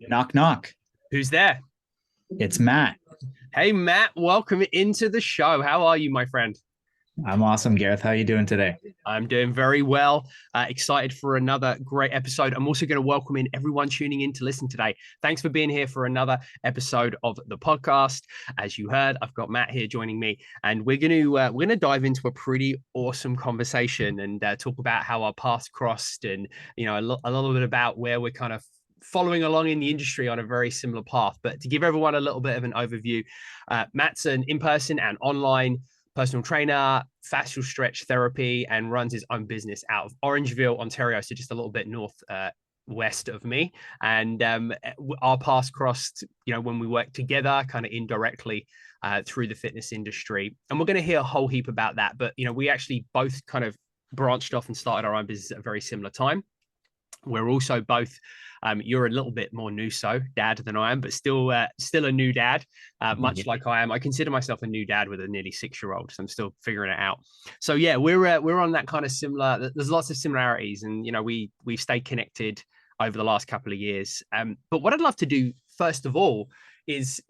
Knock, knock. Who's there? It's Matt. Hey, Matt, welcome into the show. How are you, my friend? I'm awesome, Gareth. How you doing today? I'm doing very well. Excited for another great episode. I'm also going to welcome in everyone tuning in to listen today. Thanks for being here for another episode of the podcast. As you heard, I've got Matt here joining me, and we're gonna dive into a pretty awesome conversation and talk about how our paths crossed, and a little bit about where we're kind of following along in the industry on a very similar path. But to give everyone a little bit of an overview, Matt's an in-person and online personal trainer, fascial stretch therapy, and runs his own business out of Orangeville, Ontario. So just a little bit north west of me. And our paths crossed, when we worked together, kind of indirectly through the fitness industry. And we're going to hear a whole heap about that. But, we actually both kind of branched off and started our own business at a very similar time. We're also both you're a little bit more new dad than I am, but still a new dad, much like I am. I consider myself a new dad with a nearly 6-year-old, so I'm still figuring it out. So yeah, we're on that kind of similar. There's lots of similarities, and we've stayed connected over the last couple of years. But what I'd love to do first of all is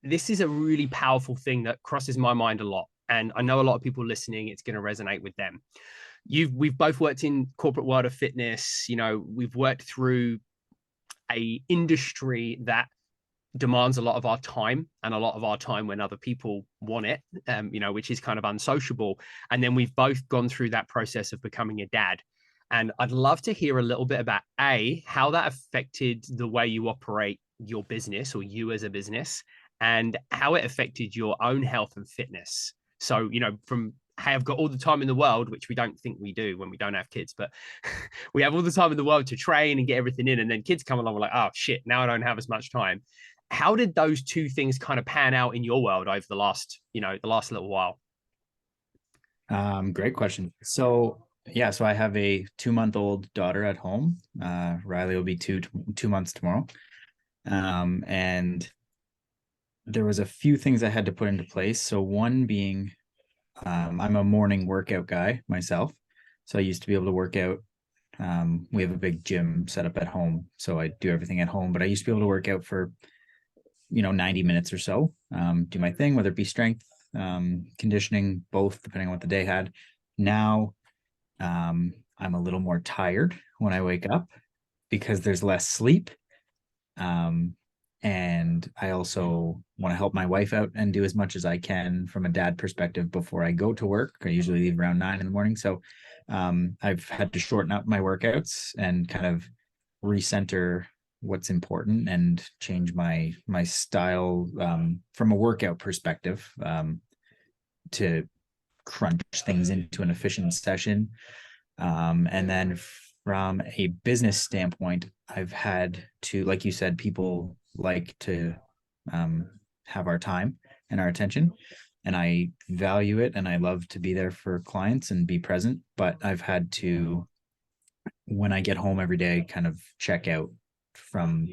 this is a really powerful thing that crosses my mind a lot, and I know a lot of people listening, it's going to resonate with them. We've both worked in corporate world of fitness. We've worked through a industry that demands a lot of our time, and a lot of our time when other people want it, which is kind of unsociable. And then we've both gone through that process of becoming a dad. And I'd love to hear a little bit about how that affected the way you operate your business, or you as a business, and how it affected your own health and fitness. So, from hey, I've got all the time in the world, which we don't think we do when we don't have kids, but we have all the time in the world to train and get everything in. And then kids come along, we're like, oh shit, now I don't have as much time. How did those two things kind of pan out in your world over the last little while? Great question. So yeah, so I have a 2-month-old daughter at home. Riley will be two months tomorrow. And there was a few things I had to put into place. So one being, I'm a morning workout guy myself. So I used to be able to work out. We have a big gym set up at home, so I do everything at home, but I used to be able to work out for 90 minutes or so, do my thing, whether it be strength, conditioning, both, depending on what the day had. Now I'm a little more tired when I wake up because there's less sleep. And I also want to help my wife out and do as much as I can from a dad perspective before I go to work. I usually leave around 9 in the morning. So I've had to shorten up my workouts and kind of recenter what's important and change my style from a workout perspective, to crunch things into an efficient session. And then from a business standpoint, I've had to, like you said, people like to have our time and our attention, and I value it, and I love to be there for clients and be present. But I've had to, when I get home every day, kind of check out from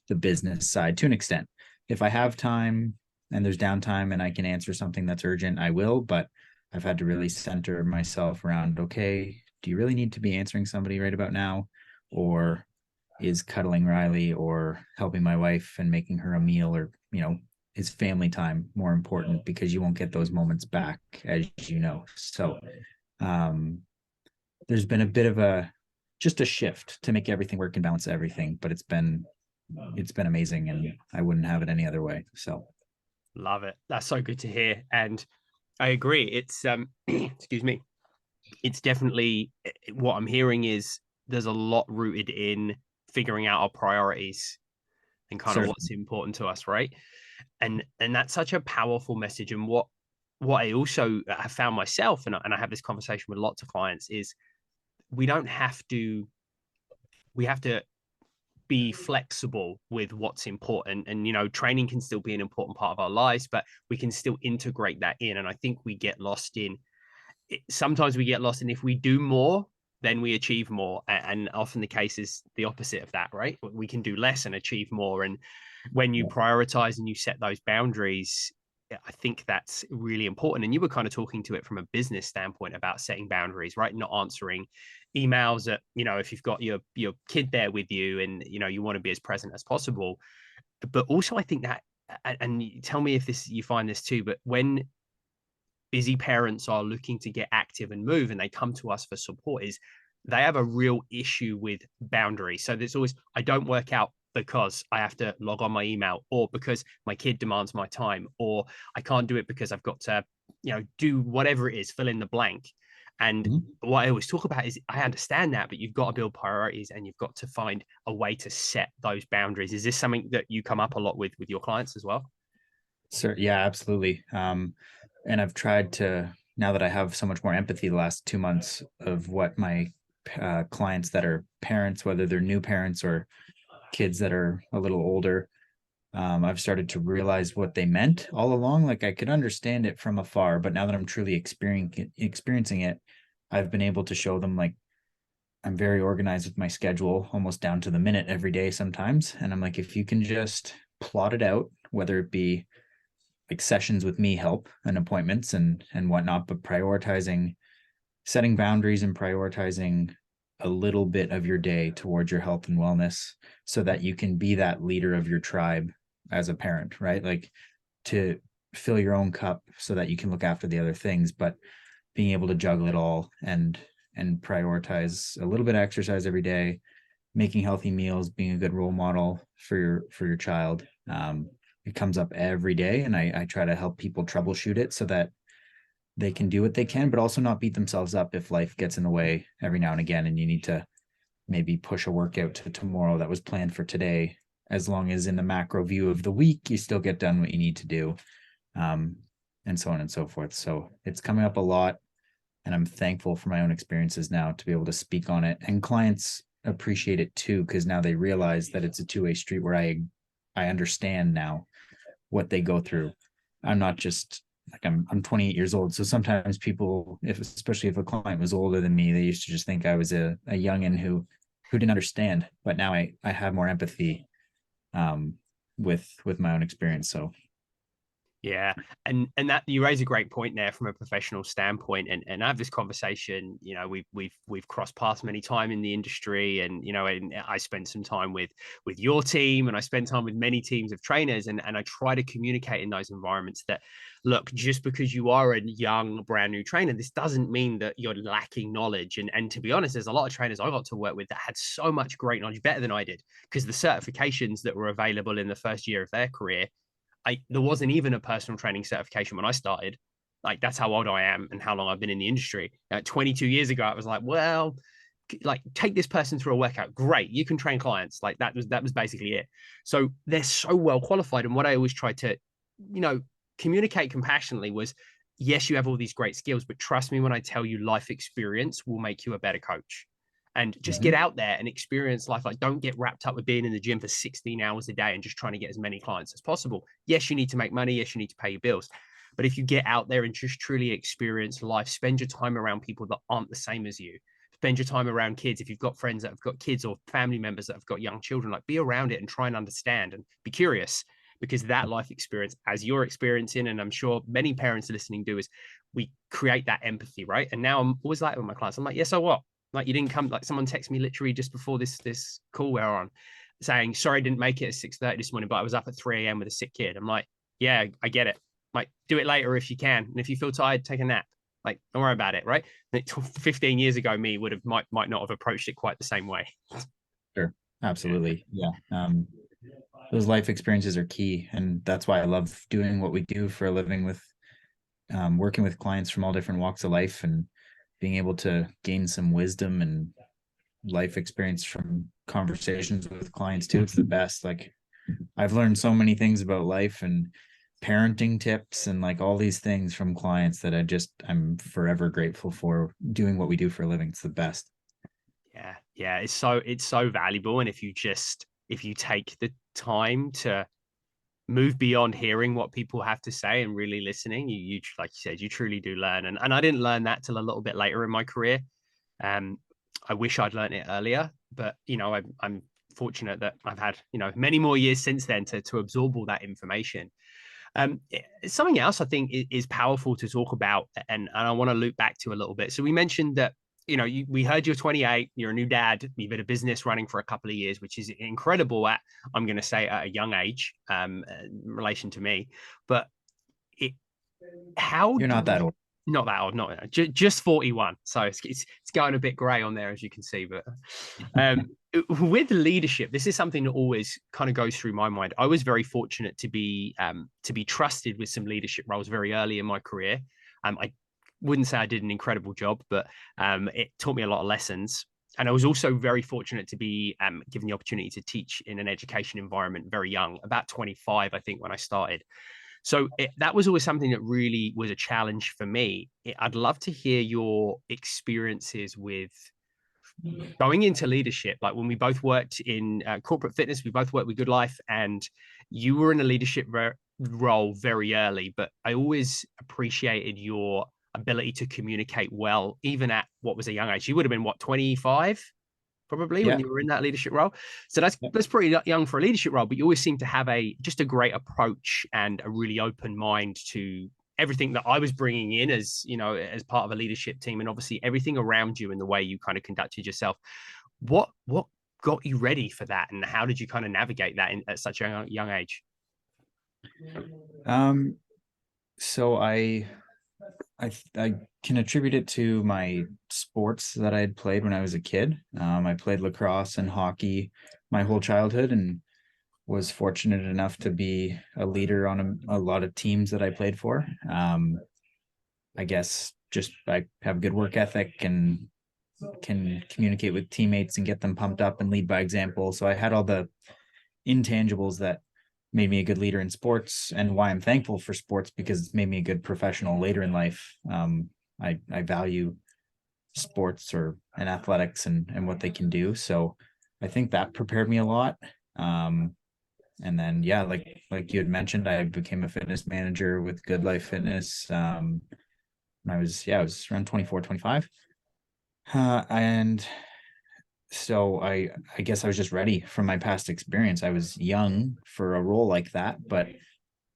the business side to an extent. If I have time and there's downtime and I can answer something that's urgent, I will. But I've had to really center myself around, okay, do you really need to be answering somebody right about now? Or is cuddling Riley or helping my wife and making her a meal, or, is family time more important? Because you won't get those moments back, as you know. So there's been a bit of just a shift to make everything work and balance everything, but it's been amazing, and I wouldn't have it any other way. So Love it. That's so good to hear. And I agree. It's excuse me. It's definitely, what I'm hearing is there's a lot rooted in figuring out our priorities and kind of certainly. what's important to us, right? And that's such a powerful message. And what I also have found myself, and I have this conversation with lots of clients, is we don't have to we have to be flexible with what's important. And training can still be an important part of our lives, but we can still integrate that in. And I think we get lost in sometimes we get lost in, if we do more, then we achieve more. And often the case is the opposite of that, right? We can do less and achieve more. And when you prioritize and you set those boundaries, I think that's really important. And you were kind of talking to it from a business standpoint about setting boundaries, right? Not answering emails at, if you've got your kid there with you and, you want to be as present as possible. But also I think that, and tell me if you find this too, but when busy parents are looking to get active and move and they come to us for support, is they have a real issue with boundaries. So there's always, I don't work out because I have to log on my email, or because my kid demands my time, or I can't do it because I've got to, do whatever it is, fill in the blank. And what I always talk about is, I understand that, but you've got to build priorities and you've got to find a way to set those boundaries. Is this something that you come up a lot with your clients as well? Sir, yeah, absolutely. And I've tried to, now that I have so much more empathy the last 2 months of what my clients that are parents, whether they're new parents or kids that are a little older, I've started to realize what they meant all along. Like I could understand it from afar, but now that I'm truly experiencing it, I've been able to show them, like, I'm very organized with my schedule, almost down to the minute every day sometimes. And I'm like, if you can just plot it out, whether it be like sessions with me help and appointments and whatnot, but setting boundaries and prioritizing a little bit of your day towards your health and wellness so that you can be that leader of your tribe as a parent, right? Like, to fill your own cup so that you can look after the other things, but being able to juggle it all and prioritize a little bit of exercise every day, making healthy meals, being a good role model for your child. It comes up every day, and I try to help people troubleshoot it so that they can do what they can, but also not beat themselves up if life gets in the way every now and again, and you need to maybe push a workout to tomorrow that was planned for today. As long as in the macro view of the week, you still get done what you need to do, and so on and so forth. So it's coming up a lot, and I'm thankful for my own experiences now to be able to speak on it. And clients appreciate it too, because now they realize that it's a two-way street where I understand now what they go through. I'm not just like, I'm 28 years old. So sometimes people, especially if a client was older than me, they used to just think I was a youngin who didn't understand. But now I have more empathy with my own experience. So Yeah, and that you raise a great point there from a professional standpoint, and I have this conversation. We've crossed paths many times in the industry, and and I spent some time with your team, and I spend time with many teams of trainers, and I try to communicate in those environments that, look, just because you are a young, brand new trainer, this doesn't mean that you're lacking knowledge. And to be honest, there's a lot of trainers I got to work with that had so much great knowledge, better than I did, because the certifications that were available in the first year of their career, there wasn't even a personal training certification when I started. Like, that's how old I am and how long I've been in the industry. 22 years ago, I was like, well, like, take this person through a workout. Great, you can train clients. Like, that was basically it. So they're so well qualified. And what I always tried to, communicate compassionately was, yes, you have all these great skills, but trust me when I tell you, life experience will make you a better coach. And just get out there and experience life. Like, don't get wrapped up with being in the gym for 16 hours a day and just trying to get as many clients as possible. Yes, you need to make money. Yes, you need to pay your bills. But if you get out there and just truly experience life, spend your time around people that aren't the same as you. Spend your time around kids. If you've got friends that have got kids or family members that have got young children, like, be around it and try and understand and be curious, because that life experience, as you're experiencing, and I'm sure many parents listening do, is we create that empathy, right? And now I'm always like with my clients, I'm like, yeah, so what? Like, you didn't come. Like, someone texted me literally just before this call we're on, saying, sorry, I didn't make it at 6:30 this morning, but I was up at 3 a.m. with a sick kid. I'm like, yeah, I get it. Like, do it later if you can. And if you feel tired, take a nap. Like, don't worry about it, right? 15 years ago, me might not have approached it quite the same way. sure, absolutely, yeah. Those life experiences are key, and that's why I love doing what we do for a living, with working with clients from all different walks of life and being able to gain some wisdom and life experience from conversations with clients too. It's the best. Like, I've learned so many things about life and parenting tips and like all these things from clients that I'm forever grateful for doing what we do for a living. It's the best. Yeah, it's so valuable. And if you take the time to move beyond hearing what people have to say and really listening, you like you said, you truly do learn. And I didn't learn that till a little bit later in my career. I wish I'd learned it earlier, but I'm fortunate that I've had many more years since then to absorb all that information. Something else I think is powerful to talk about, and I want to loop back to a little bit. So we mentioned that, we heard you're 28, you're a new dad, you've been a business running for a couple of years, which is incredible at, I'm going to say, at a young age, in relation to me. But how You're not that old. not that old, not just 41. So it's going a bit grey on there, as you can see. But with leadership, this is something that always kind of goes through my mind. I was very fortunate to be trusted with some leadership roles very early in my career. I wouldn't say I did an incredible job, but it taught me a lot of lessons. And I was also very fortunate to be given the opportunity to teach in an education environment very young, about 25, I think, when I started. So that was always something that really was a challenge for me. I'd love to hear your experiences with going into leadership. Like when we both worked in corporate fitness, we both worked with Good Life, and you were in a leadership role very early. But I always appreciated your ability to communicate well, even at what was a young age. You would have been, what, 25? Probably when you were in that leadership role. So that's pretty young for a leadership role, but you always seem to have just a great approach and a really open mind to everything that I was bringing in as part of a leadership team, and obviously everything around you and the way you kind of conducted yourself. What got you ready for that, and how did you kind of navigate that at such a young age? So I can attribute it to my sports that I had played when I was a kid. I played lacrosse and hockey my whole childhood, and was fortunate enough to be a leader on a lot of teams that I played for. I guess just I have good work ethic and can communicate with teammates and get them pumped up and lead by example. So I had all the intangibles that made me a good leader in sports, and why I'm thankful for sports, because it's made me a good professional later in life. I value sports and athletics and what they can do. So I think that prepared me a lot. And then, like you had mentioned, I became a fitness manager with Good Life Fitness. When I was around 24, 25. And so I guess I was just ready from my past experience. I was young for a role like that, but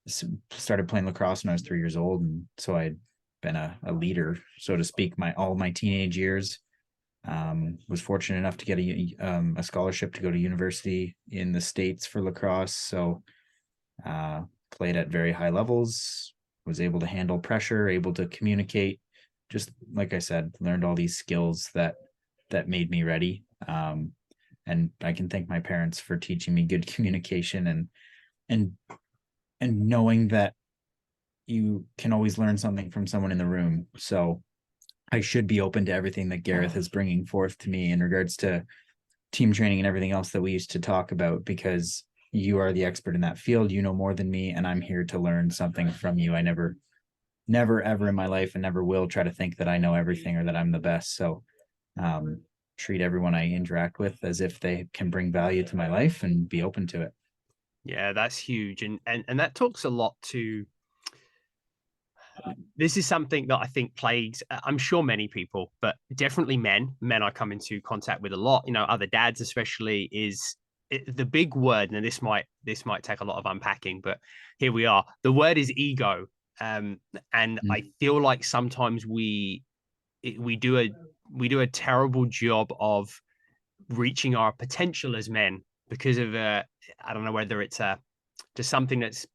started playing lacrosse when I was 3 years old. And so I'd been a leader, so to speak, all my teenage years. Was fortunate enough to get a scholarship to go to university in the States for lacrosse. So played at very high levels, was able to handle pressure, able to communicate. Just like I said, learned all these skills that made me ready. And I can thank my parents for teaching me good communication and knowing that you can always learn something from someone in the room. So I should be open to everything that Gareth is bringing forth to me in regards to team training and everything else that we used to talk about, because you are the expert in that field. You know more than me, and I'm here to learn something from you. I never ever in my life, and never will, try to think that I know everything or that I'm the best. So treat everyone I interact with as if they can bring value to my life, and be open to it. Yeah, that's huge. And that talks a lot to, this is something that I think plagues, I'm sure many people, but definitely men I come into contact with a lot, other dads especially, is the big word. And this might take a lot of unpacking, but here we are. The word is ego. And I feel like sometimes we do a terrible job of reaching our potential as men because of I don't know whether it's just something that's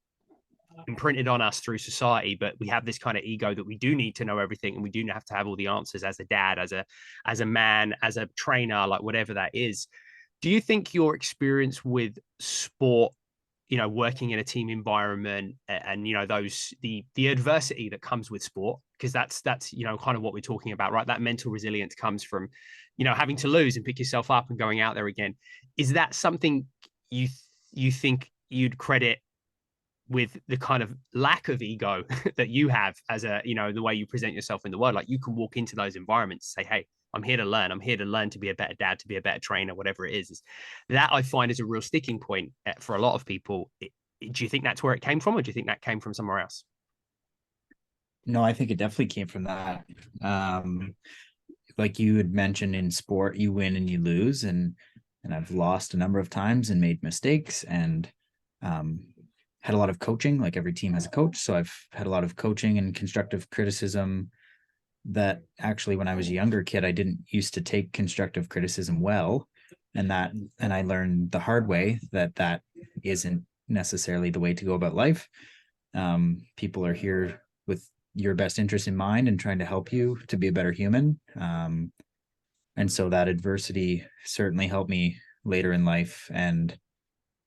imprinted on us through society, but we have this kind of ego that we do need to know everything, and we do have to have all the answers as a dad, as a man, as a trainer, like whatever that is. Do you think your experience with sport, working in a team environment, and the adversity that comes with sport, because that's kind of what we're talking about, right? That mental resilience comes from having to lose and pick yourself up and going out there again. Is that something you think you'd credit with the kind of lack of ego that you have as the way you present yourself in the world? Like, you can walk into those environments and say, hey, I'm here to learn. I'm here to learn to be a better dad, to be a better trainer, whatever it is. That I find is a real sticking point for a lot of people. Do you think that's where it came from, or do you think that came from somewhere else? No, I think it definitely came from that. Like you had mentioned, in sport, you win and you lose, and I've lost a number of times and made mistakes, and had a lot of coaching. Like every team has a coach, so I've had a lot of coaching and constructive criticism that actually when I was a younger kid, I didn't used to take constructive criticism well. And I learned the hard way that isn't necessarily the way to go about life. People are here with your best interest in mind and trying to help you to be a better human. And so that adversity certainly helped me later in life. And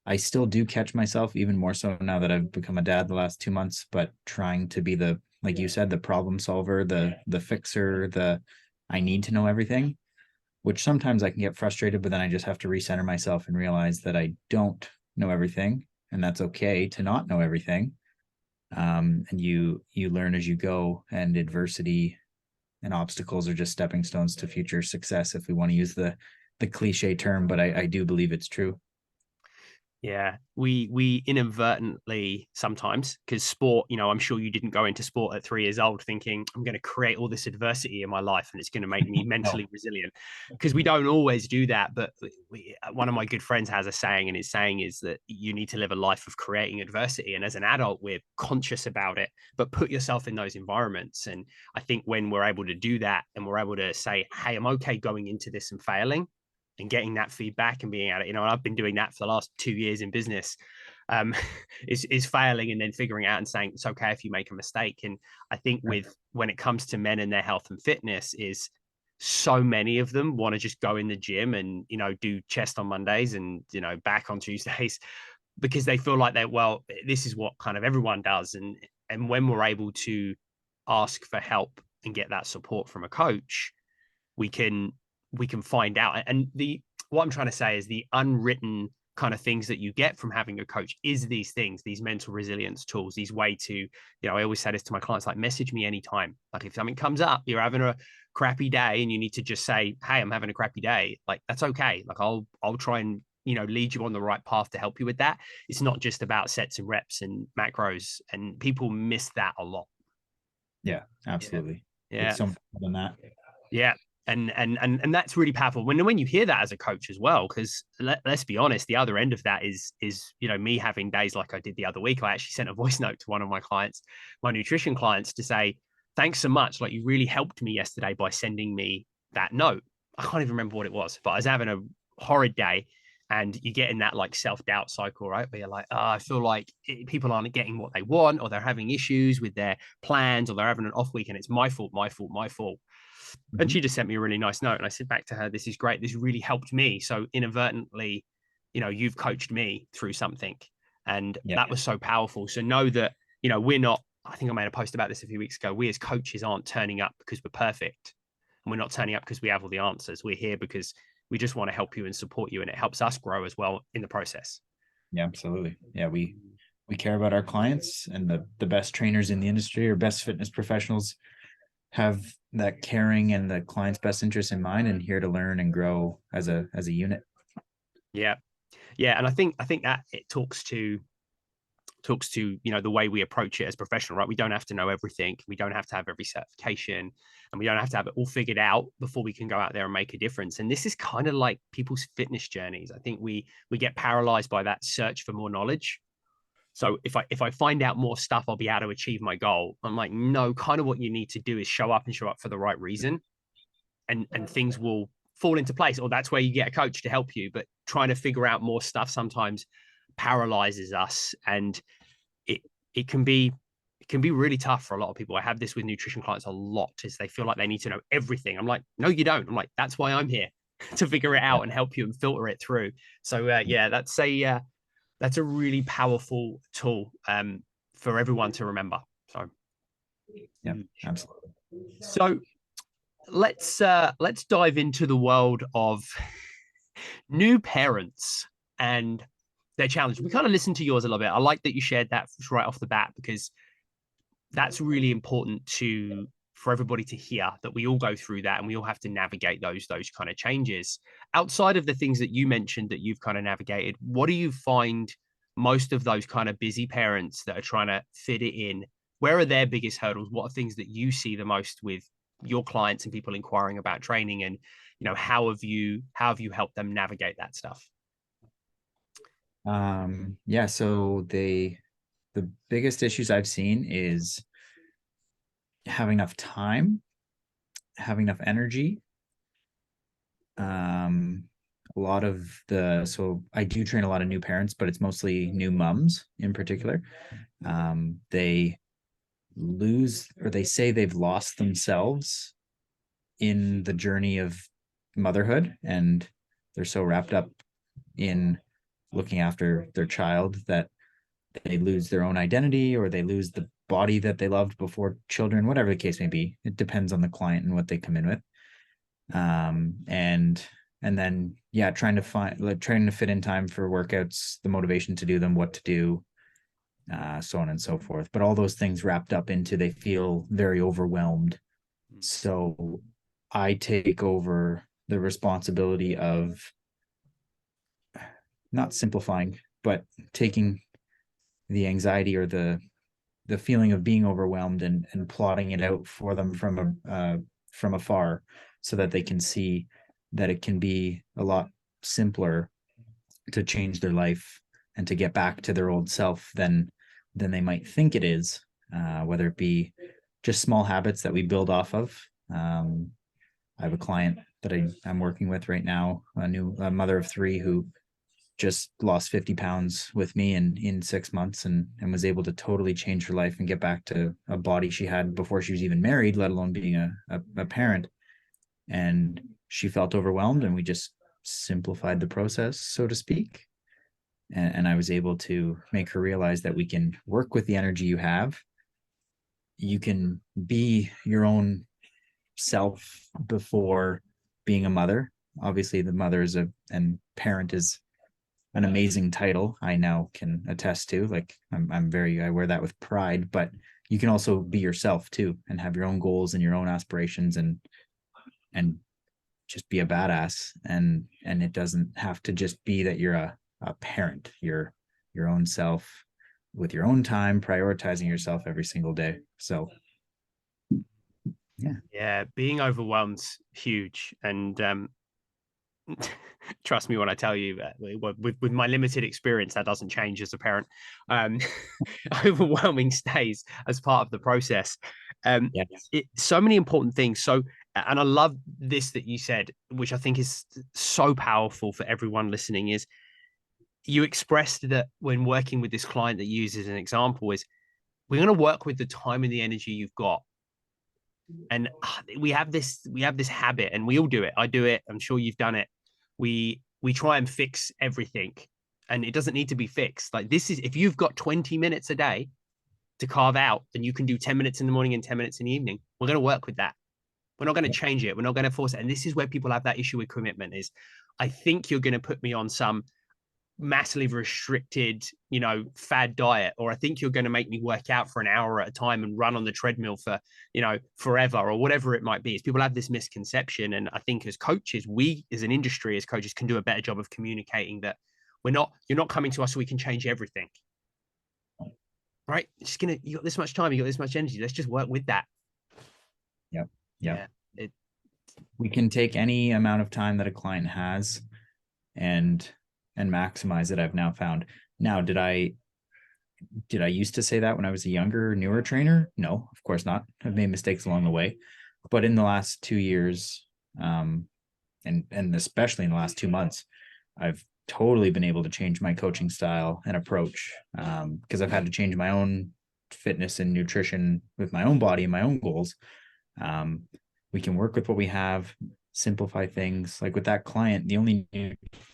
I still do catch myself, even more so now that I've become a dad the last 2 months, but trying to be the, like you said, the problem solver, the fixer, I need to know everything, which sometimes I can get frustrated, but then I just have to recenter myself and realize that I don't know everything, and that's okay to not know everything. And you learn as you go, and adversity and obstacles are just stepping stones to future success, if we want to use the cliche term, but I do believe it's true. Yeah, we inadvertently sometimes, because sport, I'm sure you didn't go into sport at 3 years old thinking I'm going to create all this adversity in my life and it's going to make me mentally resilient, because we don't always do that. But one of my good friends has a saying, and his saying is that you need to live a life of creating adversity. And as an adult, we're conscious about it, but put yourself in those environments. And I think when we're able to do that and we're able to say, hey, I'm okay going into this and failing, and getting that feedback and being at it, and I've been doing that for the last 2 years in business, um, is failing and then figuring out and saying it's okay if you make a mistake. And I think when it comes to men and their health and fitness, is so many of them want to just go in the gym and do chest on Mondays and back on Tuesdays, because they feel like this is what kind of everyone does. And when we're able to ask for help and get that support from a coach, we can find out. And what I'm trying to say is the unwritten kind of things that you get from having a coach is these things, these mental resilience tools, these way to, I always say this to my clients, like, message me anytime. Like if something comes up, you're having a crappy day and you need to just say, hey, I'm having a crappy day. Like, that's okay. Like I'll try and, lead you on the right path to help you with that. It's not just about sets and reps and macros, and people miss that a lot. Yeah, absolutely. Yeah. It's so much more than that. Yeah. And that's really powerful when you hear that as a coach as well, because let's be honest, the other end of that is me having days like I did the other week. I actually sent a voice note to one of my clients, my nutrition clients, to say thanks so much, like you really helped me yesterday by sending me that note. I can't even remember what it was, but I was having a horrid day, and you get in that like self-doubt cycle, right, where you're like, I feel like people aren't getting what they want, or they're having issues with their plans, or they're having an off week, and it's my fault. And she just sent me a really nice note. And I said back to her, this is great. This really helped me. So inadvertently, you've coached me through something. And that was so powerful. So know that, we're not, I think I made a post about this a few weeks ago. We as coaches aren't turning up because we're perfect. And we're not turning up because we have all the answers. We're here because we just want to help you and support you. And it helps us grow as well in the process. Yeah, absolutely. Yeah, we care about our clients, and the best trainers in the industry or best fitness professionals have that caring and the client's best interest in mind, and here to learn and grow as a unit. Yeah. And I think that it talks to the way we approach it as professional, right? We don't have to know everything, we don't have to have every certification, and we don't have to have it all figured out before we can go out there and make a difference. And this is kind of like people's fitness journeys. I think we get paralyzed by that search for more knowledge. So if I find out more stuff, I'll be able to achieve my goal. I'm like, no, kind of what you need to do is show up for the right reason, and things will fall into place. Or that's where you get a coach to help you. But trying to figure out more stuff sometimes paralyzes us, and it can be really tough for a lot of people. I have this with nutrition clients a lot, is they feel like they need to know everything. I'm like, no, you don't. I'm like, that's why I'm here, to figure it out and help you and filter it through. So that's a really powerful tool for everyone to remember. So yeah, absolutely. So let's dive into the world of new parents and their challenge. We kind of listened to yours a little bit. I like that you shared that right off the bat, because that's really important for everybody to hear, that we all go through that and we all have to navigate those kind of changes. Outside of the things that you mentioned that you've kind of navigated, what do you find most of those kind of busy parents that are trying to fit it in, where are their biggest hurdles? What are things that you see the most with your clients and people inquiring about training? And how have you helped them navigate that stuff? So the biggest issues I've seen is having enough time, having enough energy. A lot of so I do train a lot of new parents, but it's mostly new mums in particular. They lose, or they say they've lost themselves in the journey of motherhood, and they're so wrapped up in looking after their child that they lose their own identity, or they lose the body that they loved before children, whatever the case may be. It depends on the client and what they come in with. And then yeah, trying to fit in time for workouts, the motivation to do them, what to do, so on and so forth. But all those things wrapped up into, they feel very overwhelmed. So I take over the responsibility of not simplifying, but taking the anxiety or the feeling of being overwhelmed and plotting it out for them from afar, so that they can see that it can be a lot simpler to change their life and to get back to their old self than they might think it is, whether it be just small habits that we build off of. I have a client that I'm working with right now, a mother of three, who just lost 50 pounds with me in 6 months, and was able to totally change her life and get back to a body she had before she was even married, let alone being a parent. And she felt overwhelmed, and we just simplified the process, so to speak. And I was able to make her realize that we can work with the energy you have. You can be your own self before being a mother. Obviously, the mother and parent is an amazing title, I now can attest to. Like, I wear that with pride, but you can also be yourself too, and have your own goals and your own aspirations, and just be a badass. And it doesn't have to just be that you're a parent. You're your own self with your own time, prioritizing yourself every single day. So Yeah, being overwhelmed's huge. And trust me when I tell you that with my limited experience, that doesn't change as a parent. Um, overwhelming stays as part of the process. yes. So many important things. So, and I love this that you said, which I think is so powerful for everyone listening, is you expressed that when working with this client that you use as an example, is we're going to work with the time and the energy you've got. And we have this habit, and we all do it. I do it. I'm sure you've done it. We try and fix everything, and it doesn't need to be fixed. Like, this is, if you've got 20 minutes a day to carve out, then you can do 10 minutes in the morning and 10 minutes in the evening. We're going to work with that. We're not going to change it. We're not going to force it. And this is where people have that issue with commitment, is I think you're going to put me on some massively restricted, fad diet, or I think you're going to make me work out for an hour at a time and run on the treadmill for, forever, or whatever it might be. Is people have this misconception. And I think as coaches, we as an industry, as coaches, can do a better job of communicating that you're not coming to us so we can change everything. Right? You got this much time, you got this much energy. Let's just work with that. Yep. Yeah. We can take any amount of time that a client has and maximize it, I've now found. Now, did I used to say that when I was a younger, newer trainer? No, of course not. I've made mistakes along the way. But in the last 2 years, and especially in the last 2 months, I've totally been able to change my coaching style and approach, because I've had to change my own fitness and nutrition with my own body and my own goals. We can work with what we have, simplify things. Like with that client,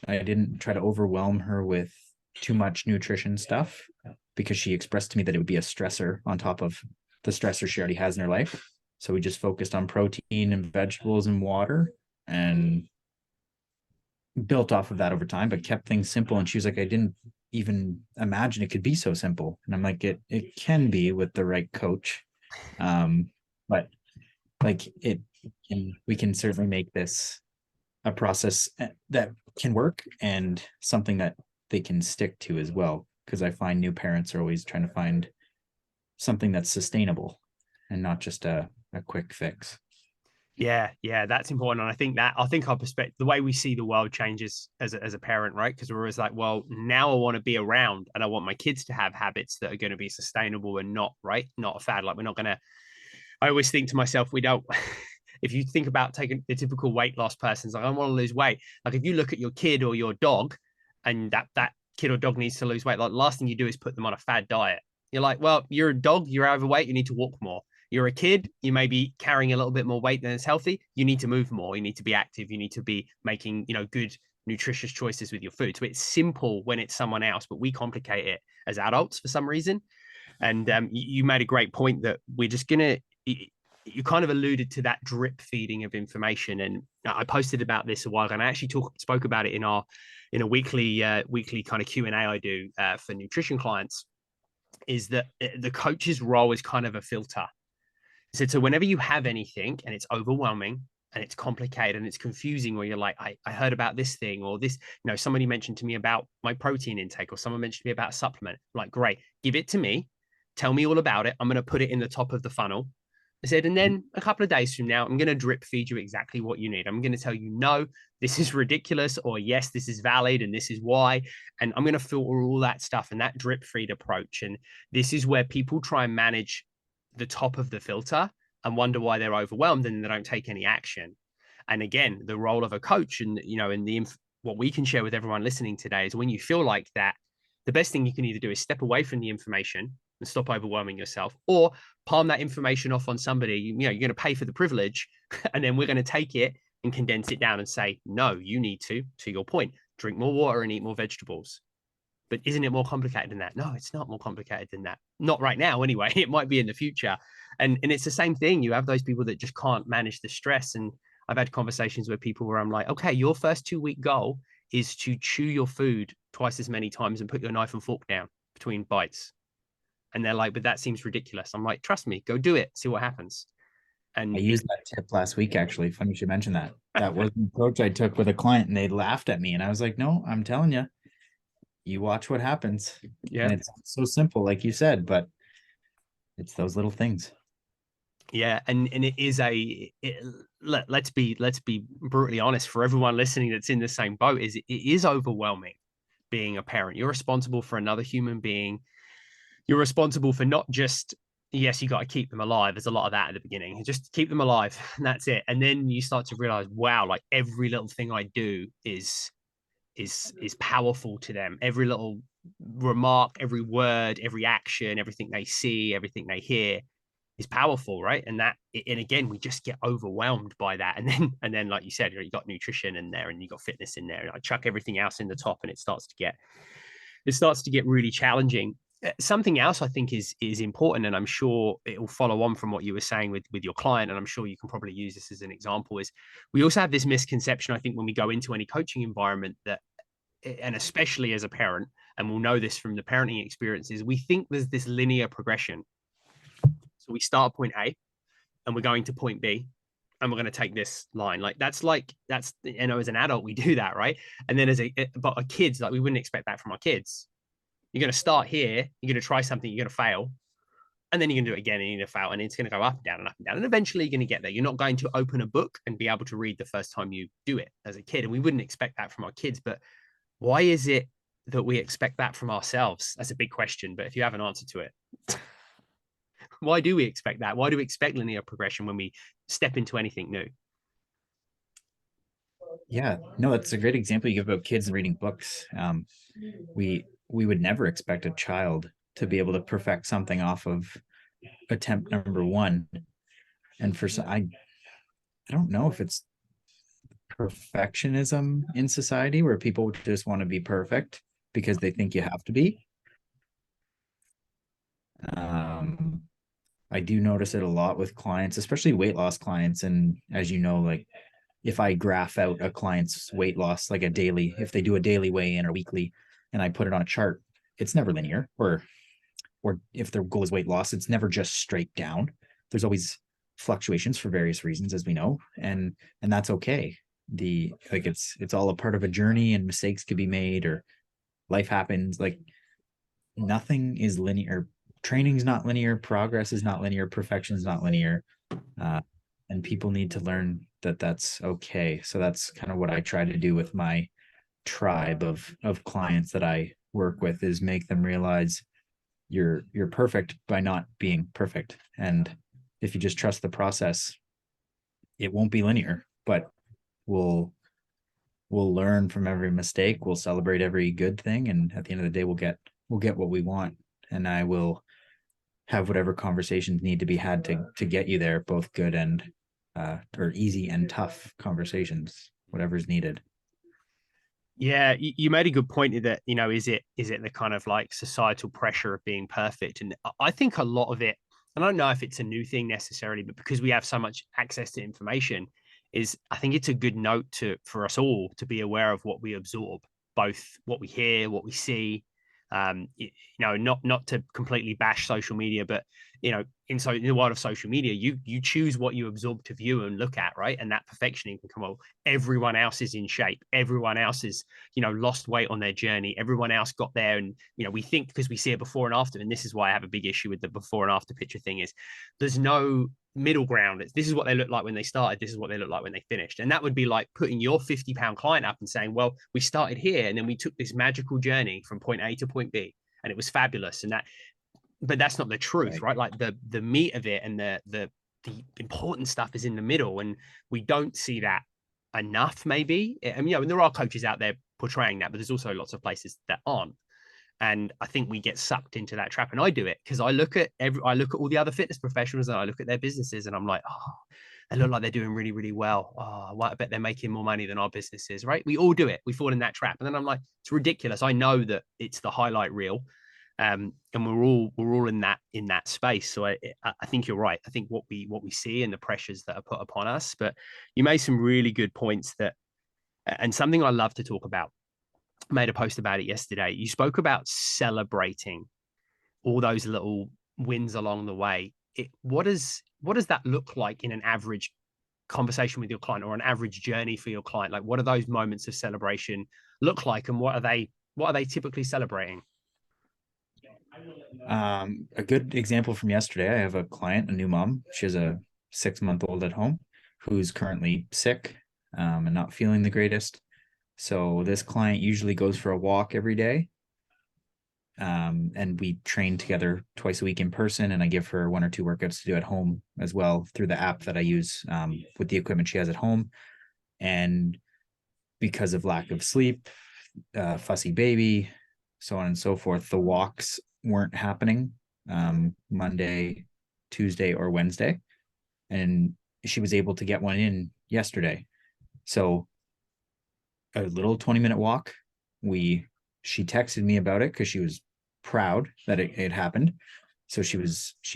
I didn't try to overwhelm her with too much nutrition stuff, because she expressed to me that it would be a stressor on top of the stressor she already has in her life. So we just focused on protein and vegetables and water, and built off of that over time, but kept things simple. And she was like, I didn't even imagine it could be so simple. And I'm like, it can be with the right coach. But like we can certainly make this a process that can work, and something that they can stick to as well. Because I find new parents are always trying to find something that's sustainable and not just a quick fix. Yeah, that's important. And I think our perspective, the way we see the world changes as a parent, right? Because we're always like, well, now I want to be around and I want my kids to have habits that are going to be sustainable and not, right, not a fad. Like we're not going to, I always think to myself, we don't, if you think about taking the typical weight loss person's like, I want to lose weight. Like if you look at your kid or your dog and that kid or dog needs to lose weight, like the last thing you do is put them on a fad diet. You're like, well, you're a dog, you're overweight, you need to walk more. You're a kid, you may be carrying a little bit more weight than is healthy. You need to move more. You need to be active. You need to be making, good, nutritious choices with your food. So it's simple when it's someone else, but we complicate it as adults for some reason. And you made a great point that we're just gonna. You kind of alluded to that drip feeding of information, and I posted about this a while ago, and I actually spoke about it in a weekly kind of Q&A I do for nutrition clients. Is that the coach's role is kind of a filter. So whenever you have anything and it's overwhelming and it's complicated and it's confusing, where you're like, I heard about this thing or this, somebody mentioned to me about my protein intake or someone mentioned to me about a supplement. I'm like, great, give it to me. Tell me all about it. I'm going to put it in the top of the funnel. I said, and then a couple of days from now, I'm going to drip feed you exactly what you need. I'm going to tell you, no, this is ridiculous, or yes, this is valid, and this is why. And I'm going to filter all that stuff and that drip feed approach. And this is where people try and manage the top of the filter and wonder why they're overwhelmed and they don't take any action. And again, the role of a coach and, what we can share with everyone listening today is when you feel like that, the best thing you can either do is step away from the information and stop overwhelming yourself, or palm that information off on somebody. You're going to pay for the privilege, and then we're going to take it and condense it down and say, no, you need to your point, drink more water and eat more vegetables. But isn't it more complicated than that? No, it's not more complicated than that. Not right now, anyway. It might be in the future. And it's the same thing. You have those people that just can't manage the stress. And I've had conversations with people where I'm like, okay, your first 2 week goal is to chew your food twice as many times and put your knife and fork down between bites. And they're like, but that seems ridiculous. I'm like, trust me, go do it, see what happens. And I used that tip last week, actually. Funny you should mention that. That was an approach I took with a client and they laughed at me. And I was like, no, I'm telling you, you watch what happens. yeah, And it's so simple, like you said, but it's those little things. yeah, and it is let's be brutally honest, for everyone listening that's in the same boat, is it is overwhelming being a parent. You're responsible for another human being. You're responsible for not just, yes, you got to keep them alive. There's a lot of that at the beginning. Just keep them alive, and that's it. And then you start to realize, wow, like every little thing I do is powerful to them. Every little remark, every word, every action, everything they see, everything they hear is powerful, right? And again, we just get overwhelmed by that. And then like you said, you got nutrition in there and you got fitness in there, and I chuck everything else in the top, and it starts to get really challenging. Something else I think is important, and I'm sure it will follow on from what you were saying with your client, and I'm sure you can probably use this as an example, is we also have this misconception, I think, when we go into any coaching environment, that, and especially as a parent, and we'll know this from the parenting experiences, we think there's this linear progression. So we start at point A and we're going to point B, and we're going to take this line. That's as an adult, we do that, right? And then but our kids, like, we wouldn't expect that from our kids. You're going to start here, you're going to try something, you're going to fail, and then you're going to do it again and you're going to fail, and it's going to go up and down and up and down. And eventually you're going to get there. You're not going to open a book and be able to read the first time you do it as a kid. And we wouldn't expect that from our kids. But why is it that we expect that from ourselves? That's a big question. But if you have an answer to it, why do we expect that? Why do we expect linear progression when we step into anything new? Yeah, no, that's a great example you give about kids reading books. We would never expect a child to be able to perfect something off of attempt number one. And I don't know if it's perfectionism in society where people just want to be perfect because they think you have to be. I do notice it a lot with clients, especially weight loss clients. And as you know, like if I graph out a client's weight loss, like if they do a daily weigh-in or weekly, and I put it on a chart, it's never linear. Or if their goal is weight loss, it's never just straight down. There's always fluctuations for various reasons, as we know, and that's okay. It's all a part of a journey, and mistakes could be made, or life happens. Like nothing is linear. Training's not linear. Progress is not linear. Perfection is not linear. and people need to learn that that's okay. So that's kind of what I try to do with my tribe of clients that I work with, is make them realize you're perfect by not being perfect. And if you just trust the process, it won't be linear, but we'll learn from every mistake. We'll celebrate every good thing, and at the end of the day, we'll get what we want. And I will have whatever conversations need to be had to get you there, both good and or easy and tough conversations, whatever's needed. Yeah, you made a good point that, is it the kind of like societal pressure of being perfect? And I think a lot of it, and I don't know if it's a new thing necessarily, but because we have so much access to information, is I think it's a good note for us all to be aware of what we absorb, both what we hear, what we see. Not to completely bash social media, but in the world of social media, you choose what you absorb to view and look at, right? And that perfectioning can come. Well, everyone else is in shape, everyone else is lost weight on their journey, everyone else got there, and we think because we see a before and after, and this is why I have a big issue with the before and after picture thing, is there's no middle ground. This is what they look like when they started, this is what they look like when they finished. And that would be like putting your 50-pound client up and saying, well, we started here and then we took this magical journey from point A to point B and it was fabulous. And but that's not the truth, right? Like the meat of it and the important stuff is in the middle, and we don't see that enough, maybe. And and there are coaches out there portraying that, but there's also lots of places that aren't. And I think we get sucked into that trap. And I do it because I look at all the other fitness professionals and I look at their businesses and I'm like, oh, they look like they're doing really, really well. Oh, I bet they're making more money than our business is, right? We all do it. We fall in that trap. And then I'm like, it's ridiculous. I know that it's the highlight reel. And we're all in that space. So I think you're right. I think what we see and the pressures that are put upon us. But you made some really good points and something I love to talk about. Made a post about it yesterday. You spoke about celebrating all those little wins along the way. What does that look like in an average conversation with your client or an average journey for your client? Like, what do those moments of celebration look like, and what are they typically celebrating? A good example from yesterday, I have a client, a new mom. She has a 6-month-old at home who's currently sick and not feeling the greatest. So this client usually goes for a walk every day. And we train together twice a week in person, and I give her 1 or 2 workouts to do at home as well through the app that I use with the equipment she has at home. And because of lack of sleep, fussy baby, so on and so forth, the walks weren't happening Monday, Tuesday, or Wednesday. And she was able to get one in yesterday. So a little 20-minute walk. She texted me about it because she was proud that it happened. So she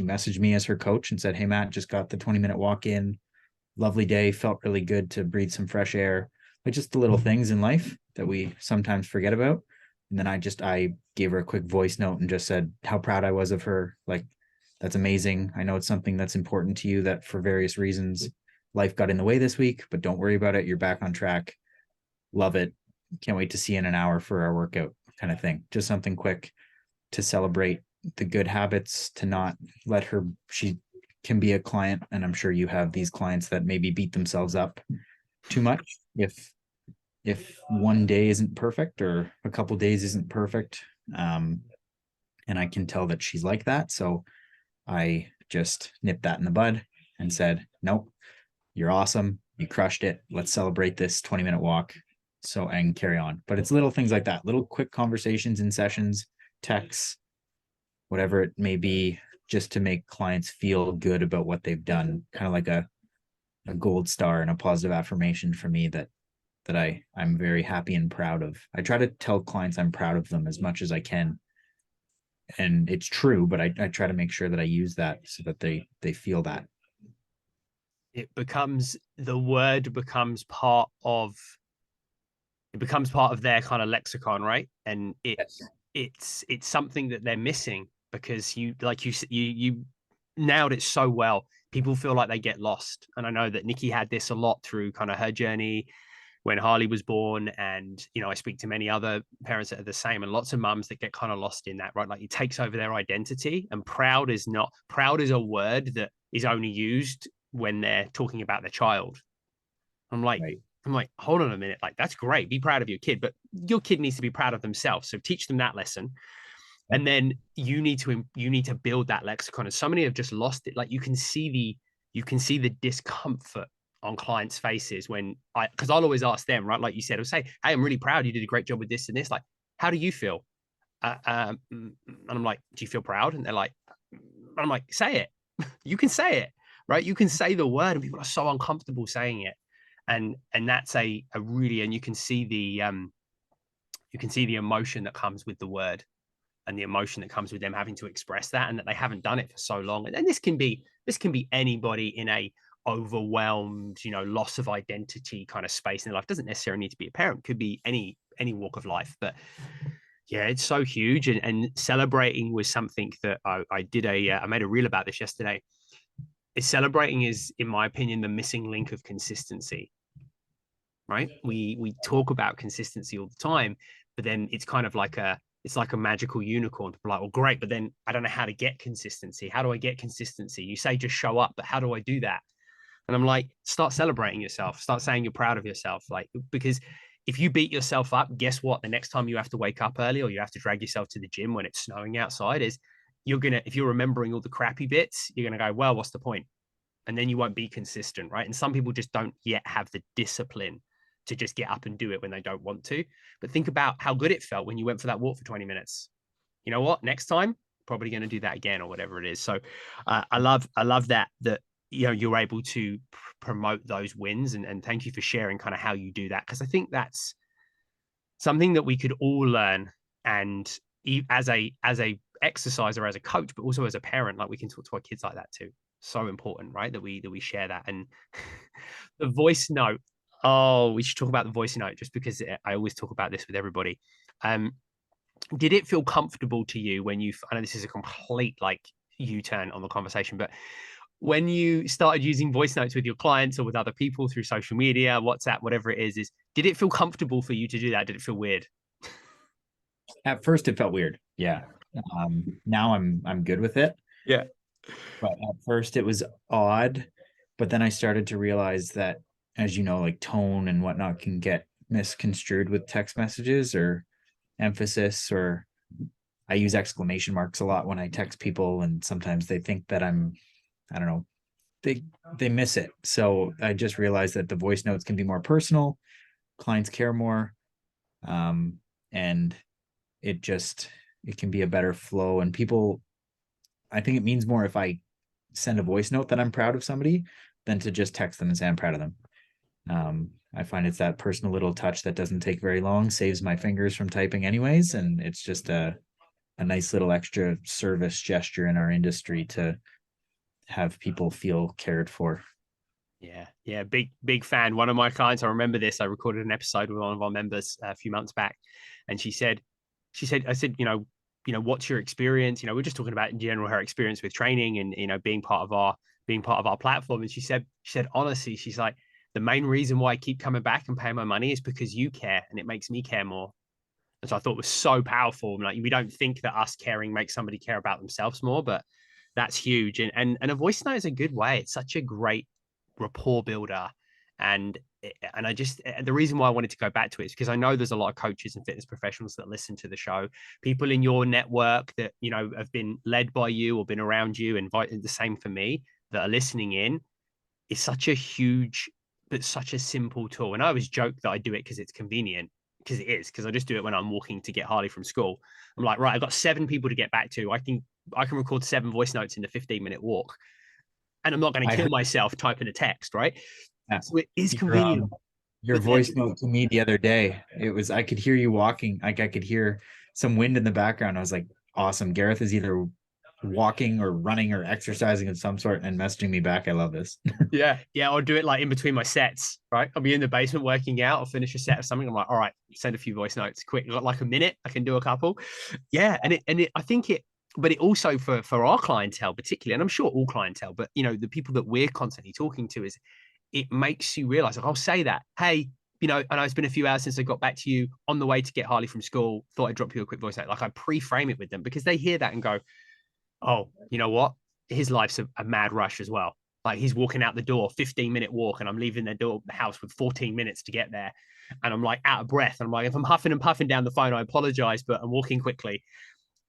messaged me as her coach and said, "Hey Matt, just got the 20-minute walk in. Lovely day. Felt really good to breathe some fresh air." Like just the little things in life that we sometimes forget about. And then I gave her a quick voice note and just said how proud I was of her. Like, that's amazing. I know it's something that's important to you that for various reasons life got in the way this week, but don't worry about it. You're back on track. Love it. Can't wait to see you in an hour for our workout, kind of thing. Just something quick to celebrate the good habits, to not let her, she can be a client, and I'm sure you have these clients that maybe beat themselves up too much if one day isn't perfect or a couple days isn't perfect. And I can tell that she's like that. So I just nipped that in the bud and said, nope, you're awesome. You crushed it. Let's celebrate this 20-minute walk. So, and carry on. But it's little things like that, little quick conversations in sessions, texts, whatever it may be, just to make clients feel good about what they've done. Kind of like a gold star and a positive affirmation for me that I'm very happy and proud of. I try to tell clients I'm proud of them as much as I can. And it's true, but I try to make sure that I use that so that they feel that. The word becomes part of their kind of lexicon, right? And Yes. it's something that they're missing, because you nailed it so well. People feel like they get lost. And I know that Nikki had this a lot through kind of her journey when Harley was born. And, I speak to many other parents that are the same, and lots of mums that get kind of lost in that, right? Like it takes over their identity. And proud is a word that is only used when they're talking about their child. I'm like, Right. hold on a minute. Like, that's great. Be proud of your kid, but your kid needs to be proud of themselves. So teach them that lesson. Yep. And then you need to build that lexicon. And so many have just lost it. Like, you can see the discomfort on clients' faces because I'll always ask them, right? Like you said, I'll say, hey, I'm really proud you did a great job with this and this. Like, how do you feel? And I'm like, do you feel proud? And they're like, and I'm like, say it. You can say it, right? You can say the word, and people are so uncomfortable saying it. And that's a really, and you can see the emotion that comes with the word, and the emotion that comes with them having to express that, and that they haven't done it for so long. And this can be anybody in a overwhelmed, loss of identity kind of space in their life. It doesn't necessarily need to be a parent. It could be any walk of life. But yeah, it's so huge. And celebrating was something that I made a reel about this yesterday. Celebrating is, in my opinion, the missing link of consistency. Right? We talk about consistency all the time, but then it's kind of like a magical unicorn. People are like, well, great, but then I don't know how to get consistency. How do I get consistency? You say just show up, but how do I do that? And I'm like, start celebrating yourself. Start saying you're proud of yourself. Like, because if you beat yourself up, guess what? The next time you have to wake up early or you have to drag yourself to the gym when it's snowing outside, if you're remembering all the crappy bits, you're gonna go, well, what's the point? And then you won't be consistent, right? And some people just don't yet have the discipline to just get up and do it when they don't want to. But think about how good it felt when you went for that walk for 20 minutes. You know what? Next time, probably going to do that again, or whatever it is. So I love that you're able to promote those wins, and thank you for sharing kind of how you do that, because I think that's something that we could all learn. And as a exerciser, as a coach, but also as a parent, like, we can talk to our kids like that too. So important, right? That we share that. And the voice note. Oh, we should talk about the voice note, just because I always talk about this with everybody. Did it feel comfortable to you when I know this is a complete U-turn on the conversation, but when you started using voice notes with your clients or with other people through social media, WhatsApp, whatever it is did it feel comfortable for you to do that? Did it feel weird? At first it felt weird. Yeah. Now I'm good with it. Yeah. But at first it was odd. But then I started to realize that, as you know, like tone and whatnot can get misconstrued with text messages or emphasis, or I use exclamation marks a lot when I text people, and sometimes they think that I don't know, they miss it. So I just realized that the voice notes can be more personal, clients care more, and it can be a better flow. And people, I think it means more if I send a voice note that I'm proud of somebody than to just text them and say I'm proud of them. I find it's that personal little touch that doesn't take very long, saves my fingers from typing anyways, and it's just a nice little extra service gesture in our industry to have people feel cared for. Yeah, big fan. One of my clients, I remember this. I recorded an episode with one of our members a few months back, and I said, what's your experience? We're just talking about in general her experience with training and being part of our platform. And she said honestly, she's like, the main reason why I keep coming back and paying my money is because you care, and it makes me care more. And so I thought it was so powerful. Like, we don't think that us caring makes somebody care about themselves more, but that's huge. And a voice note is a good way. It's such a great rapport builder. And I just, the reason why I wanted to go back to it is because I know there's a lot of coaches and fitness professionals that listen to the show, people in your network that, have been led by you or been around you, invited the same for me, that are listening in. It's such a huge, but such a simple tool. And I always joke that I do it because it's convenient, because it is, because I just do it when I'm walking to get Harley from school. I'm like, right, I've got 7 people to get back to. I can record 7 voice notes in a 15-minute walk, and I'm not going to kill myself typing a text, right? Yeah. So it is convenient. Your voice note to me the other day, I could hear you walking. Like, I could hear some wind in the background. I was like, awesome. Gareth is either walking or running or exercising of some sort and messaging me back. I love this. Yeah. I'll do it like in between my sets, right? I'll be in the basement working out. I'll finish a set of something. I'm like, all right, send a few voice notes quick. I've got like a minute. I can do a couple. Yeah. I think but it also for our clientele particularly, and I'm sure all clientele, but the people that we're constantly talking to, is it makes you realize, like, I'll say that, hey, I know it's been a few hours since I got back to you, on the way to get Harley from school, thought I'd drop you a quick voice note. Like, I pre-frame it with them, because they hear that and go, oh, you know what? His life's a mad rush as well. Like he's walking out the door, 15-minute walk, and I'm leaving the house with 14 minutes to get there. And I'm like out of breath. And I'm like, if I'm huffing and puffing down the phone, I apologize, but I'm walking quickly.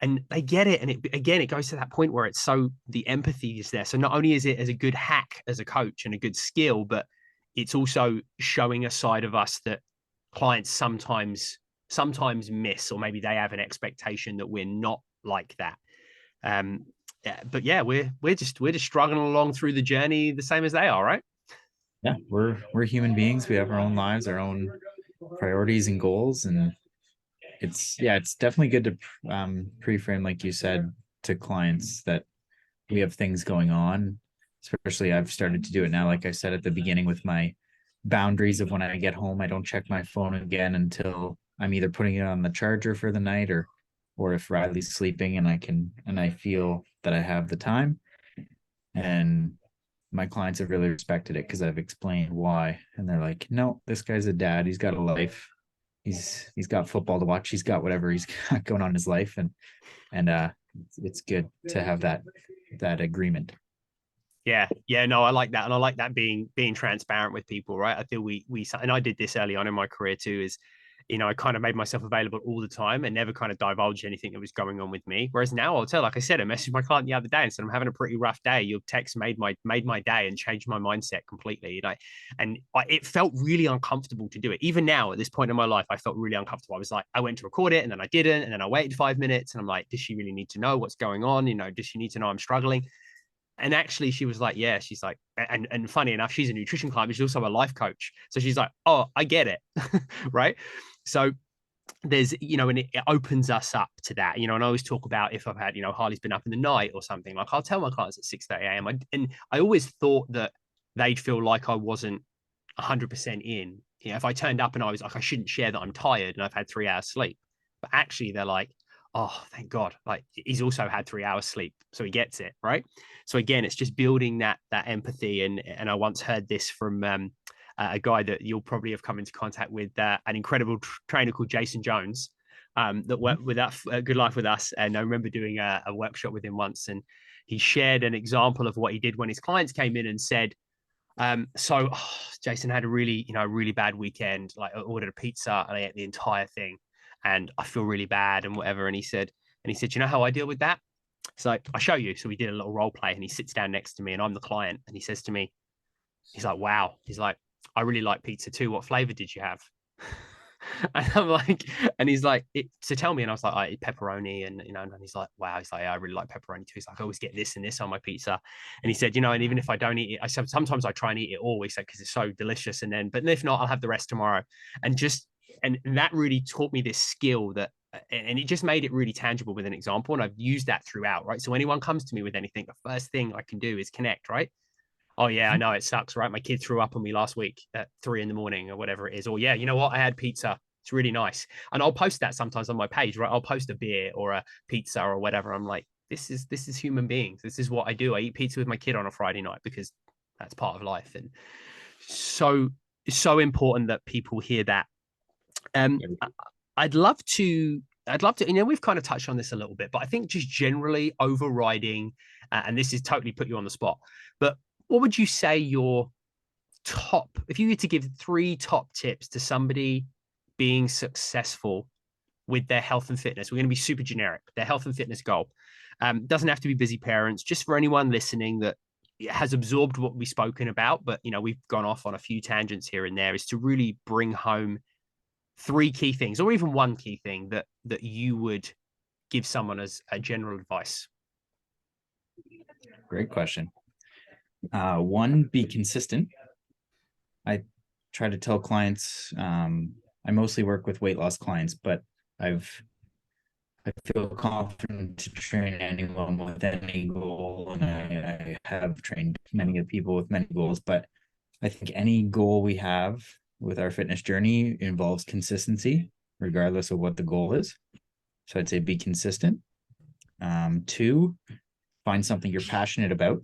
And they get it. And it goes to that point where it's so the empathy is there. So not only is it as a good hack as a coach and a good skill, but it's also showing a side of us that clients sometimes miss, or maybe they have an expectation that we're not like that. But yeah, we're just struggling along through the journey the same as they are, right? Yeah, we're human beings. We have our own lives, our own priorities and goals, and it's definitely good to pre-frame, like you said, to clients that we have things going on. Especially I've started to do it now, like I said at the beginning, with my boundaries of when I get home, I don't check my phone again until I'm either putting it on the charger for the night, or if Riley's sleeping and I feel that I have the time. And my clients have really respected it because I've explained why, and they're like, no, this guy's a dad, he's got a life, he's got football to watch, he's got whatever he's got going on in his life, and it's good to have that agreement. Yeah, no, I like that. And I like that being transparent with people, right? I feel we and I did this early on in my career too, is, I kind of made myself available all the time and never kind of divulged anything that was going on with me. Whereas now I'll tell, like I said, I messaged my client the other day and said, I'm having a pretty rough day. Your text made my day and changed my mindset completely. It felt really uncomfortable to do it. Even now at this point in my life, I felt really uncomfortable. I was like, I went to record it and then I didn't. And then I waited 5 minutes and I'm like, does she really need to know what's going on? Does she need to know I'm struggling? And actually she was like, yeah, she's like, and funny enough, she's a nutrition client, but she's also a life coach. So she's like, oh, I get it. Right. So there's, and it opens us up to that, and I always talk about if I've had, Harley's been up in the night or something, like I'll tell my clients at 6:30 a.m. And I always thought that they'd feel like I wasn't 100% in. If I turned up and I was like, I shouldn't share that I'm tired and I've had 3 hours sleep. But actually they're like, oh, thank God. Like he's also had 3 hours sleep. So he gets it. Right. So again, it's just building that empathy. And I once heard this from a guy that you'll probably have come into contact with, an incredible trainer called Jason Jones, that worked with that Good Life with us. And I remember doing a workshop with him once, and he shared an example of what he did when his clients came in and said, Jason had a really bad weekend. Like I ordered a pizza and I ate the entire thing and I feel really bad and whatever. And he said, you know how I deal with that? So I show you. So we did a little role play and he sits down next to me and I'm the client. And he says to me, he's like, wow. He's like, I really like pizza too. What flavor did you have? And I'm like, and he's like, so tell me. And I was like, I eat pepperoni. And, and he's like, wow. He's like, yeah, I really like pepperoni too. He's like, I always get this and this on my pizza. And he said, and even if I don't eat it, sometimes I try and eat it all. He said, because it's so delicious. But if not, I'll have the rest tomorrow. And that really taught me this skill and it just made it really tangible with an example. And I've used that throughout, right? So anyone comes to me with anything, the first thing I can do is connect, right? Oh yeah, I know it sucks, right? My kid threw up on me last week at 3 a.m. or whatever it is. Or yeah, you know what? I had pizza. It's really nice. And I'll post that sometimes on my page, right? I'll post a beer or a pizza or whatever. I'm like, this is human beings. This is what I do. I eat pizza with my kid on a Friday night because that's part of life. And so important that people hear that. I'd love to, we've kind of touched on this a little bit, but I think just generally overriding, and this is totally put you on the spot, but what would you say your top, if you were to give 3 top tips to somebody being successful with their health and fitness? We're going to be super generic, their health and fitness goal. Doesn't have to be busy parents, just for anyone listening that has absorbed what we've spoken about, but we've gone off on a few tangents here and there, is to really bring home 3 key things, or even 1 key thing that you would give someone as a general advice. Great question. 1, be consistent. I try to tell clients, I mostly work with weight loss clients, but I feel confident to train anyone with any goal, and I have trained many people with many goals, but I think any goal we have with our fitness journey involves consistency, regardless of what the goal is. So I'd say be consistent. 2, find something you're passionate about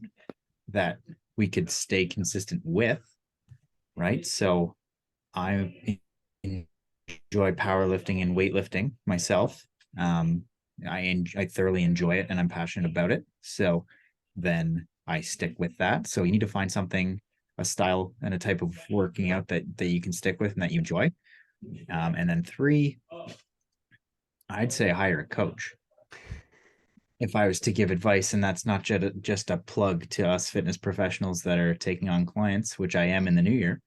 that we could stay consistent with, right? So I enjoy powerlifting and weightlifting myself. I thoroughly enjoy it and I'm passionate about it. So then I stick with that. So you need to find something, a style and a type of working out that you can stick with and that you enjoy. And then 3, I'd say hire a coach. If I was to give advice, and that's not just a plug to us fitness professionals that are taking on clients, which I am in the new year.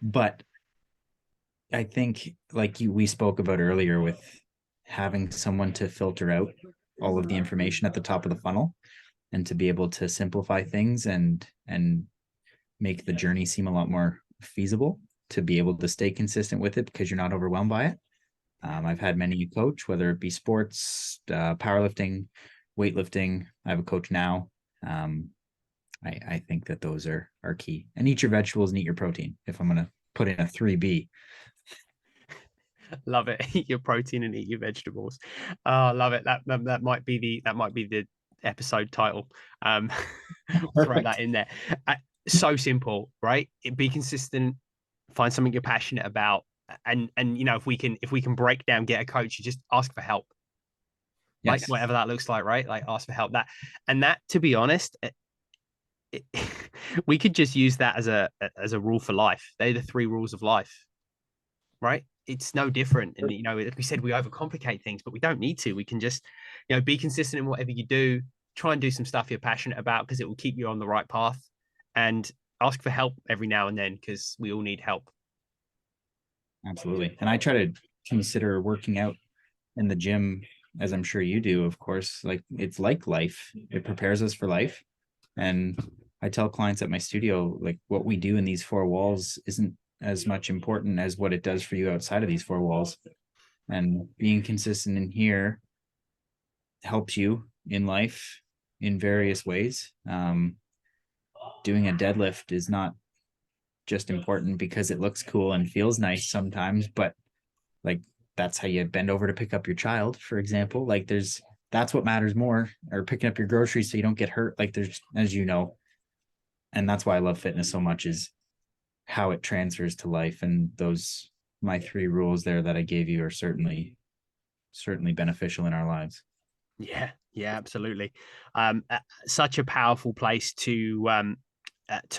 But I think, like we spoke about earlier, with having someone to filter out all of the information at the top of the funnel and to be able to simplify things and make the journey seem a lot more feasible, to be able to stay consistent with it because you're not overwhelmed by it. I've had many coach, whether it be sports, powerlifting, weightlifting. I have a coach now. I think that those are key. And eat your vegetables and eat your protein. If I'm going to put in a 3B. Love it. Eat your protein and eat your vegetables. Oh, love it. That might be the episode title. Throw that in there. So simple, right? Be consistent. Find something you're passionate about, and if we can break down, get a coach. You just ask for help. Like, whatever that looks like, right? Like, ask for help. That, to be honest, we could just use that as a rule for life. They're the 3 rules of life, right? It's no different. And like we said, we overcomplicate things, but we don't need to. We can just be consistent in whatever you do. Try and do some stuff you're passionate about, because it will keep you on the right path. And ask for help every now and then, because we all need help. Absolutely. And I try to consider working out in the gym, as I'm sure you do, of course. Like, it's like life. It prepares us for life. And I tell clients at my studio, like, what we do in these 4 walls isn't as much important as what it does for you outside of these 4 walls. And being consistent in here helps you in life in various ways. Doing a deadlift is not just important because it looks cool and feels nice sometimes, but like, that's how you bend over to pick up your child, for example. Like, that's what matters more, or picking up your groceries so you don't get hurt. Like, there's, as you know, and that's why I love fitness so much, is how it transfers to life. And those, my 3 rules there that I gave you, are certainly beneficial in our lives. Yeah, absolutely. Such a powerful place to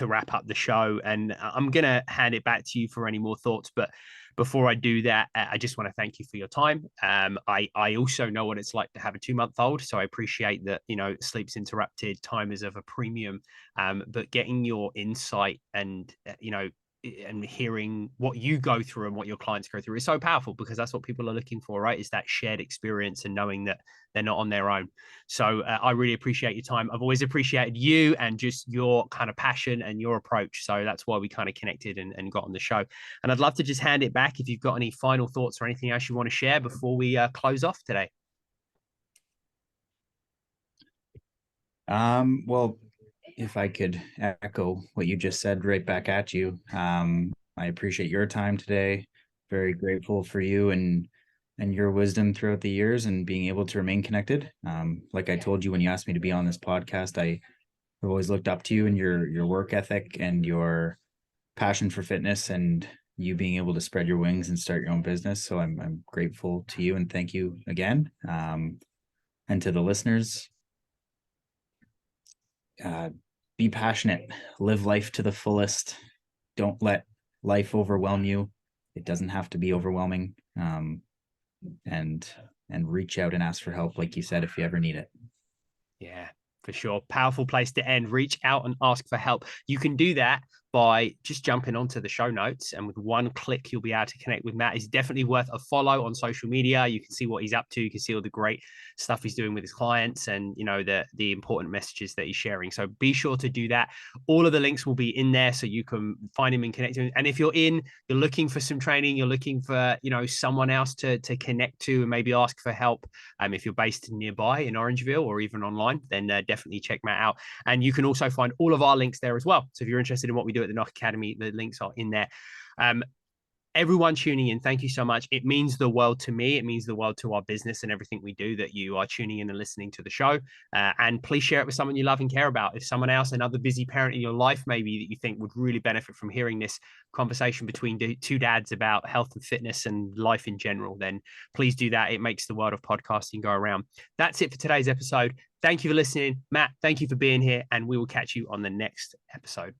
wrap up the show, and I'm gonna hand it back to you for any more thoughts. But before I do that, I just want to thank you for your time. I also know what it's like to have a 2-month-old, so I appreciate that sleep's interrupted, time is of a premium. But getting your insight and and hearing what you go through and what your clients go through is so powerful, because that's what people are looking for, right? Is that shared experience and knowing that they're not on their own. So I really appreciate your time. I've always appreciated you and just your kind of passion and your approach. So that's why we kind of connected and got on the show. And I'd love to just hand it back if you've got any final thoughts or anything else you want to share before we close off today. Well, if I could echo what you just said right back at you, I appreciate your time today. Very grateful for you and your wisdom throughout the years, and being able to remain connected. Like I told you when you asked me to be on this podcast, I've always looked up to you and your work ethic and your passion for fitness, and you being able to spread your wings and start your own business. So I'm grateful to you, and thank you again. And to the listeners, be passionate, live life to the fullest. Don't let life overwhelm you. It doesn't have to be overwhelming. And reach out and ask for help, like you said, if you ever need it. Yeah, for sure. Powerful place to end. Reach out and ask for help. You can do that by just jumping onto the show notes, and with one click you'll be able to connect with Matt. He's definitely worth a follow on social media. You can see what he's up to. You can see all the great stuff he's doing with his clients, and the important messages that he's sharing. So be sure to do that. All of the links will be in there, so you can find him and connect to him. And if you're looking for some training, you're looking for someone else to connect to and maybe ask for help, if you're based nearby in Orangeville or even online, then definitely check Matt out. And you can also find all of our links there as well. So if you're interested in what we do at the Nock Academy, the links are in there. everyone tuning in, thank you so much. It means the world to me. It means the world to our business and everything we do that you are tuning in and listening to the show. And please share it with someone you love and care about. If someone else, another busy parent in your life, maybe that you think would really benefit from hearing this conversation between two dads about health and fitness and life in general, then please do that. It makes the world of podcasting go around. That's it for today's episode. Thank you for listening. Matt, thank you for being here, and we will catch you on the next episode.